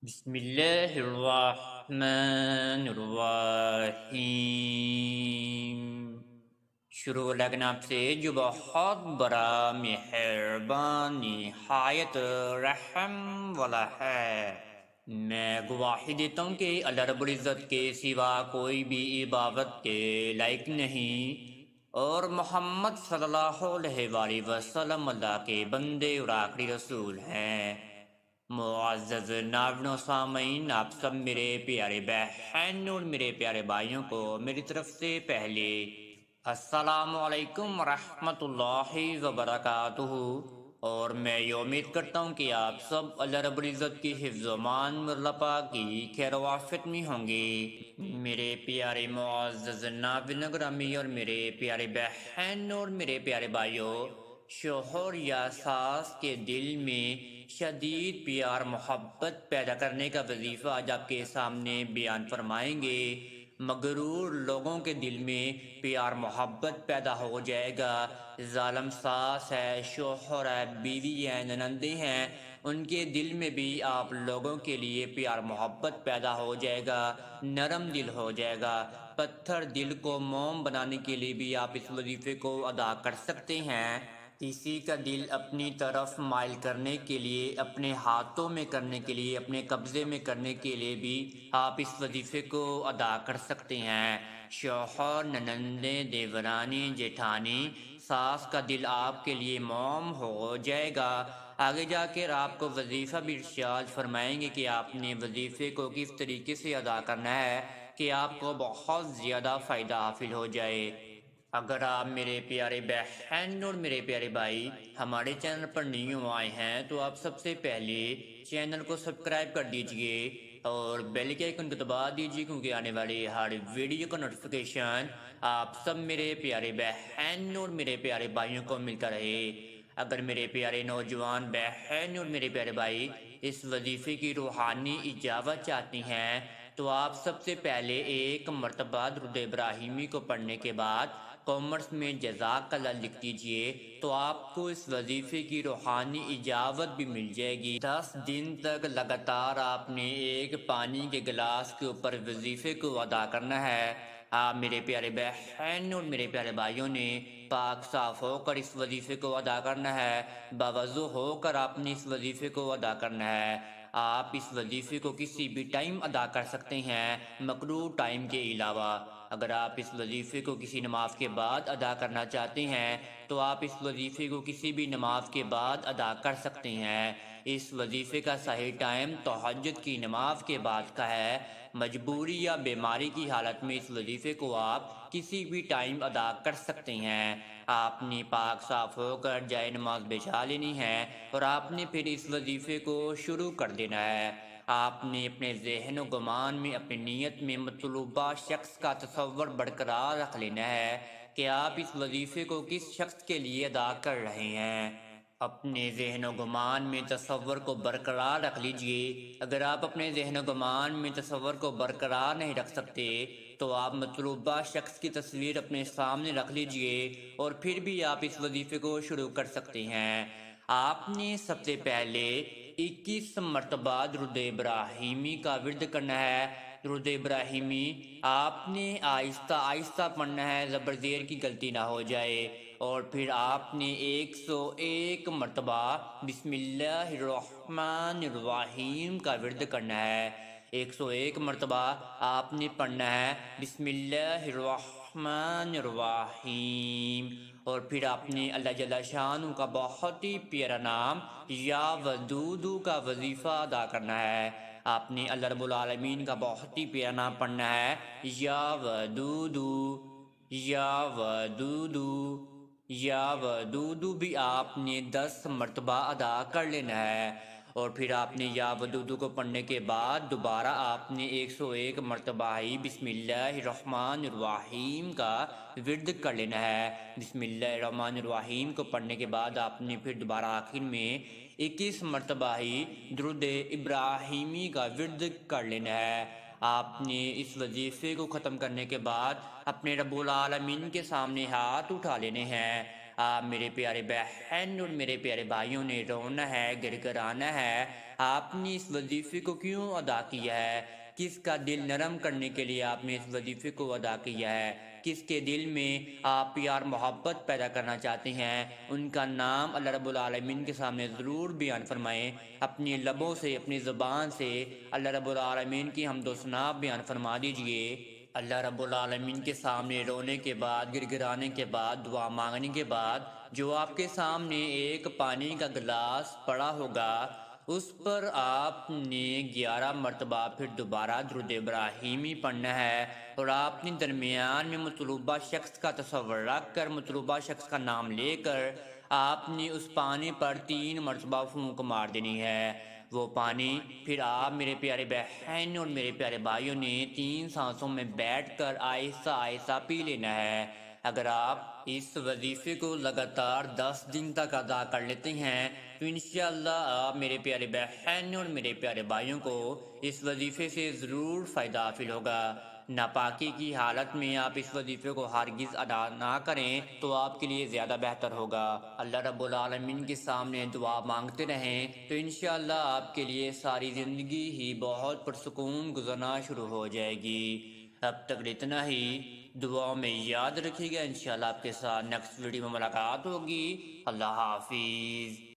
بسم اللہ الرحمن الرحیم۔ شروع لگنا سے جو بہت بڑا مہربان نہایت رحم والا ہے۔ میں گواہی دیتا ہوں کہ اللہ رب العزت کے سوا کوئی بھی عبادت کے لائق نہیں، اور محمد صلی اللہ علیہ وآلہ وسلم اللہ کے بندے اور آخری رسول ہیں۔ معزز ناظرین و سامعین، آپ سب میرے پیارے بہن اور میرے پیارے بھائیوں کو میری طرف سے پہلے السلام علیکم ورحمۃ اللہ وبرکاتہ، اور میں یہ امید کرتا ہوں کہ آپ سب اللہ رب العزت کی حفظ و امان میں اللہ پاک کی خیر و عافیت میں ہوں گے۔ میرے پیارے معزز ناظرین گرامی اور میرے پیارے بہن اور میرے پیارے بھائیوں، شوہر یا ساس کے دل میں شدید پیار محبت پیدا کرنے کا وظیفہ آج آپ کے سامنے بیان فرمائیں گے۔ مغرور لوگوں کے دل میں پیار محبت پیدا ہو جائے گا۔ ظالم ساس ہے، شوہر ہے، بیوی ہے، ننندے ہیں، ان کے دل میں بھی آپ لوگوں کے لیے پیار محبت پیدا ہو جائے گا، نرم دل ہو جائے گا۔ پتھر دل کو موم بنانے کے لیے بھی آپ اس وظیفے کو ادا کر سکتے ہیں۔ کسی کا دل اپنی طرف مائل کرنے کے لیے، اپنے ہاتھوں میں کرنے کے لیے، اپنے قبضے میں کرنے کے لیے بھی آپ اس وظیفے کو ادا کر سکتے ہیں۔ شوہر، ننندے، دیورانی، جیٹھانی، ساس کا دل آپ کے لیے موم ہو جائے گا۔ آگے جا کر آپ کو وظیفہ بھی ارشاد فرمائیں گے کہ آپ نے وظیفے کو کس طریقے سے ادا کرنا ہے کہ آپ کو بہت زیادہ فائدہ حاصل ہو جائے۔ اگر آپ میرے پیارے بہن اور میرے پیارے بھائی ہمارے چینل پر نیو آئے ہیں تو آپ سب سے پہلے چینل کو سبسکرائب کر دیجئے اور بیل کے آئیکن کو دبا دیجئے، کیونکہ آنے والی ہر ویڈیو کا نوٹیفیکیشن آپ سب میرے پیارے بہن اور میرے پیارے بھائیوں کو ملتا رہے۔ اگر میرے پیارے نوجوان بہن اور میرے پیارے بھائی اس وظیفے کی روحانی اجابت چاہتی ہیں تو آپ سب سے پہلے ایک مرتبہ درود ابراہیمی کو پڑھنے کے بعد کامنٹس میں جزاک اللہ لکھ دیجئے، تو آپ کو اس وظیفے کی روحانی اجابت بھی مل جائے گی۔ 10 دن تک لگاتار آپ نے ایک پانی کے گلاس کے اوپر وظیفے کو ادا کرنا ہے۔ آپ میرے پیارے بہن اور میرے پیارے بھائیوں نے پاک صاف ہو کر اس وظیفے کو ادا کرنا ہے، باوضو ہو کر آپ نے اس وظیفے کو ادا کرنا ہے۔ آپ اس وظیفے کو کسی بھی ٹائم ادا کر سکتے ہیں، مقروء ٹائم کے علاوہ۔ اگر آپ اس وظیفے کو کسی نماز کے بعد ادا کرنا چاہتے ہیں تو آپ اس وظیفے کو کسی بھی نماز کے بعد ادا کر سکتے ہیں۔ اس وظیفے کا صحیح ٹائم تہجد کی نماز کے بعد کا ہے۔ مجبوری یا بیماری کی حالت میں اس وظیفے کو آپ کسی بھی ٹائم ادا کر سکتے ہیں۔ آپ نے پاک صاف ہو کر جائے نماز بچھا لینی ہے اور آپ نے پھر اس وظیفے کو شروع کر دینا ہے۔ آپ نے اپنے ذہن و گمان میں، اپنی نیت میں مطلوبہ شخص کا تصور برقرار رکھ لینا ہے کہ آپ اس وظیفے کو کس شخص کے لیے ادا کر رہے ہیں۔ اپنے ذہن و گمان میں تصور کو برقرار رکھ لیجئے۔ اگر آپ اپنے ذہن و گمان میں تصور کو برقرار نہیں رکھ سکتے تو آپ مطلوبہ شخص کی تصویر اپنے سامنے رکھ لیجئے اور پھر بھی آپ اس وظیفے کو شروع کر سکتے ہیں۔ آپ نے سب سے پہلے 21 مرتبہ درود ابراہیمی کا ورد کرنا ہے۔ درود ابراہیمی آپ نے آہستہ آہستہ پڑھنا ہے، زبر زیر کی غلطی نہ ہو جائے، اور پھر آپ نے 101 مرتبہ بسم اللہ الرحمن الرحیم کا ورد کرنا ہے۔ 101 مرتبہ آپ نے پڑھنا ہے بسم اللہ الرحمن الرحیم، اور پھر آپ نے اللہ جل شانہ کا بہت ہی پیارا نام یا ودودو کا وظیفہ ادا کرنا ہے۔ آپ نے اللہ رب العالمین کا بہت ہی پیارا نام پڑھنا ہے، یا ودودو، یا ودودو، یا ودودو بھی آپ نے 10 مرتبہ ادا کر لینا ہے۔ اور پھر آپ نے یا ودودو کو پڑھنے کے بعد دوبارہ آپ نے 101 مرتبہ ہی بسم اللہ الرحمن الرحیم کا ورد کر لینا ہے۔ بسم اللہ الرحمن الرحیم کو پڑھنے کے بعد آپ نے پھر دوبارہ آخر میں 21 مرتبہ ہی درود ابراہیمی کا ورد کر لینا ہے۔ آپ نے اس وظیفے کو ختم کرنے کے بعد اپنے رب العالمین کے سامنے ہاتھ اٹھا لینے ہیں۔ آپ میرے پیارے بہن اور میرے پیارے بھائیوں نے رونا ہے، گر گرانا ہے۔ آپ نے اس وظیفے کو کیوں ادا کیا ہے؟ کس کا دل نرم کرنے کے لیے آپ نے اس وظیفے کو ادا کیا ہے؟ کس کے دل میں آپ پیار محبت پیدا کرنا چاہتے ہیں؟ ان کا نام اللہ رب العالمین کے سامنے ضرور بیان فرمائیں۔ اپنی لبوں سے، اپنی زبان سے اللہ رب العالمین کی حمد و ثنا بیان فرما دیجئے۔ اللہ رب العالمین کے سامنے رونے کے بعد، گر گرانے کے بعد، دعا مانگنے کے بعد جو آپ کے سامنے ایک پانی کا گلاس پڑا ہوگا، اس پر آپ نے 11 مرتبہ پھر دوبارہ درود ابراہیمی پڑھنا ہے، اور آپ نے درمیان میں مطلوبہ شخص کا تصور رکھ کر، مطلوبہ شخص کا نام لے کر آپ نے اس پانی پر 3 مرتبہ پھونک مار دینی ہے۔ وہ پانی پھر آپ میرے پیارے بہن اور میرے پیارے بھائیوں نے 3 سانسوں میں بیٹھ کر آہستہ آہستہ پی لینا ہے۔ اگر آپ اس وظیفے کو لگاتار 10 دن تک ادا کر لیتے ہیں تو انشاءاللہ آپ میرے پیارے بہن اور میرے پیارے بھائیوں کو اس وظیفے سے ضرور فائدہ حاصل ہوگا۔ ناپاکی کی حالت میں آپ اس وظیفے کو ہرگز ادا نہ کریں تو آپ کے لیے زیادہ بہتر ہوگا۔ اللہ رب العالمین کے سامنے دعا مانگتے رہیں تو انشاءاللہ آپ کے لیے ساری زندگی ہی بہت پرسکون گزرنا شروع ہو جائے گی۔ اب تک اتنا ہی، دعاؤں میں یاد رکھیے گا۔ انشاءاللہ آپ کے ساتھ نیکسٹ ویڈیو میں ملاقات ہوگی۔ اللہ حافظ۔